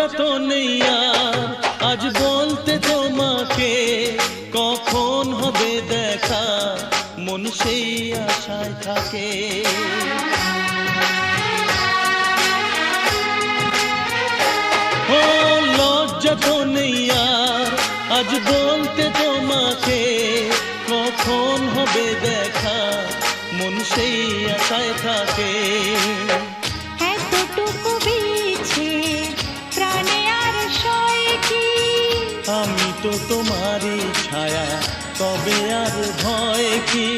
যত নেই আর আজ বলতে তোমাকে কখন হবে দেখা, মন সেই আশায় থাকে। ও লজ্জা তো নেই আর আজ বলতে তোমাকে কখন হবে দেখা, মন সেই আশায় থাকে। এতটুকু বিছে প্রাণে আর সয় কি, আমি তো তোমারই ছায়া, তবে আর ভয় কি।